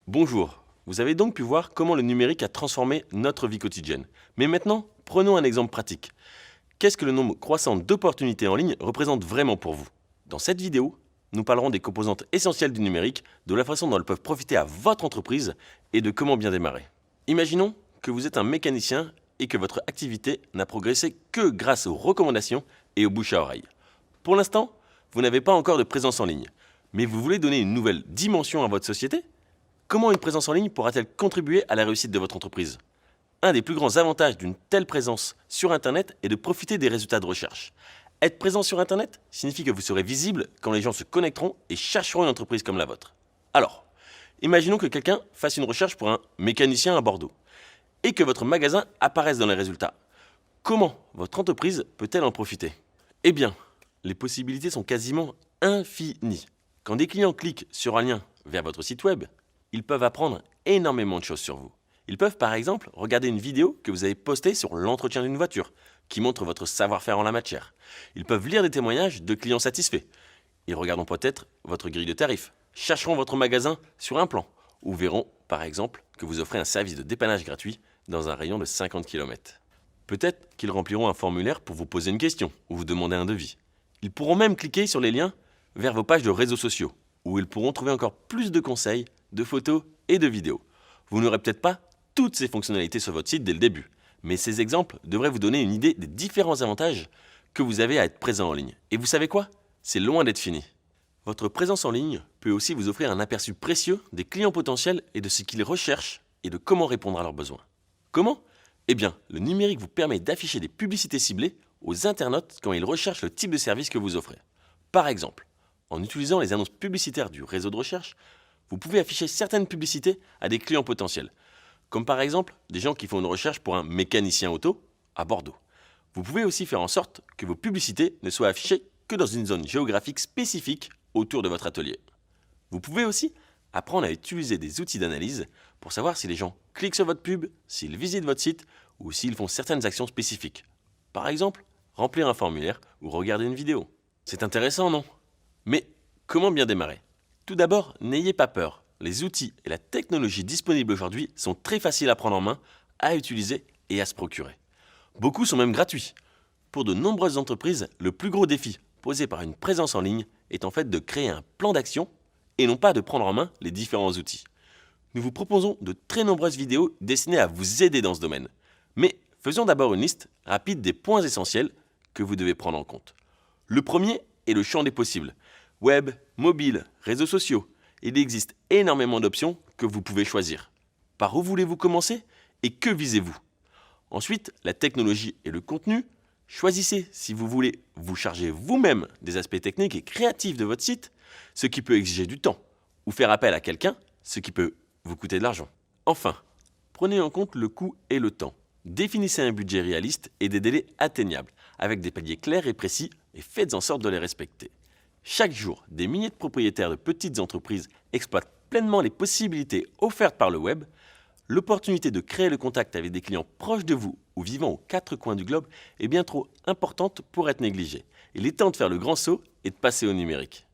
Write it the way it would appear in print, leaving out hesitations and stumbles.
Bonjour, vous avez donc pu voir comment le numérique a transformé notre vie quotidienne. Mais maintenant, prenons un exemple pratique. Qu'est-ce que le nombre croissant d'opportunités en ligne représente vraiment pour vous? Dans cette vidéo, nous parlerons des composantes essentielles du numérique, de la façon dont elles peuvent profiter à votre entreprise et de comment bien démarrer. Imaginons que vous êtes un mécanicien et que votre activité n'a progressé que grâce aux recommandations et aux bouche à oreille. Pour l'instant, vous n'avez pas encore de présence en ligne, mais vous voulez donner une nouvelle dimension à votre société? Comment une présence en ligne pourra-t-elle contribuer à la réussite de votre entreprise? Un des plus grands avantages d'une telle présence sur Internet est de profiter des résultats de recherche. Être présent sur Internet signifie que vous serez visible quand les gens se connecteront et chercheront une entreprise comme la vôtre. Alors, imaginons que quelqu'un fasse une recherche pour un mécanicien à Bordeaux et que votre magasin apparaisse dans les résultats. Comment votre entreprise peut-elle en profiter? Eh bien, les possibilités sont quasiment infinies. Quand des clients cliquent sur un lien vers votre site web, ils peuvent apprendre énormément de choses sur vous. Ils peuvent par exemple regarder une vidéo que vous avez postée sur l'entretien d'une voiture, qui montre votre savoir-faire en la matière. Ils peuvent lire des témoignages de clients satisfaits. Ils regarderont peut-être votre grille de tarifs, chercheront votre magasin sur un plan, ou verront par exemple que vous offrez un service de dépannage gratuit dans un rayon de 50 km. Peut-être qu'ils rempliront un formulaire pour vous poser une question ou vous demander un devis. Ils pourront même cliquer sur les liens vers vos pages de réseaux sociaux, où ils pourront trouver encore plus de conseils, de photos et de vidéos. Vous n'aurez peut-être pas toutes ces fonctionnalités sur votre site dès le début, mais ces exemples devraient vous donner une idée des différents avantages que vous avez à être présent en ligne. Et vous savez quoi? C'est loin d'être fini. Votre présence en ligne peut aussi vous offrir un aperçu précieux des clients potentiels et de ce qu'ils recherchent et de comment répondre à leurs besoins. Comment? Eh bien, le numérique vous permet d'afficher des publicités ciblées aux internautes quand ils recherchent le type de service que vous offrez. Par exemple, en utilisant les annonces publicitaires du réseau de recherche, vous pouvez afficher certaines publicités à des clients potentiels, comme par exemple des gens qui font une recherche pour un mécanicien auto à Bordeaux. Vous pouvez aussi faire en sorte que vos publicités ne soient affichées que dans une zone géographique spécifique autour de votre atelier. Vous pouvez aussi apprendre à utiliser des outils d'analyse pour savoir si les gens cliquent sur votre pub, s'ils visitent votre site ou s'ils font certaines actions spécifiques. Par exemple, remplir un formulaire ou regarder une vidéo. C'est intéressant, non? Mais comment bien démarrer? Tout d'abord, n'ayez pas peur. Les outils et la technologie disponibles aujourd'hui sont très faciles à prendre en main, à utiliser et à se procurer. Beaucoup sont même gratuits. Pour de nombreuses entreprises, le plus gros défi posé par une présence en ligne est en fait de créer un plan d'action et non pas de prendre en main les différents outils. Nous vous proposons de très nombreuses vidéos destinées à vous aider dans ce domaine. Mais faisons d'abord une liste rapide des points essentiels que vous devez prendre en compte. Le premier est le champ des possibles. Web, mobile, réseaux sociaux. Il existe énormément d'options que vous pouvez choisir. Par où voulez-vous commencer et que visez-vous? Ensuite, la technologie et le contenu. Choisissez si vous voulez vous charger vous-même des aspects techniques et créatifs de votre site, ce qui peut exiger du temps, ou faire appel à quelqu'un, ce qui peut vous coûter de l'argent. Enfin, prenez en compte le coût et le temps. Définissez un budget réaliste et des délais atteignables, avec des paliers clairs et précis, et faites en sorte de les respecter. Chaque jour, des milliers de propriétaires de petites entreprises exploitent pleinement les possibilités offertes par le web. L'opportunité de créer le contact avec des clients proches de vous ou vivant aux quatre coins du globe est bien trop importante pour être négligée. Il est temps de faire le grand saut et de passer au numérique.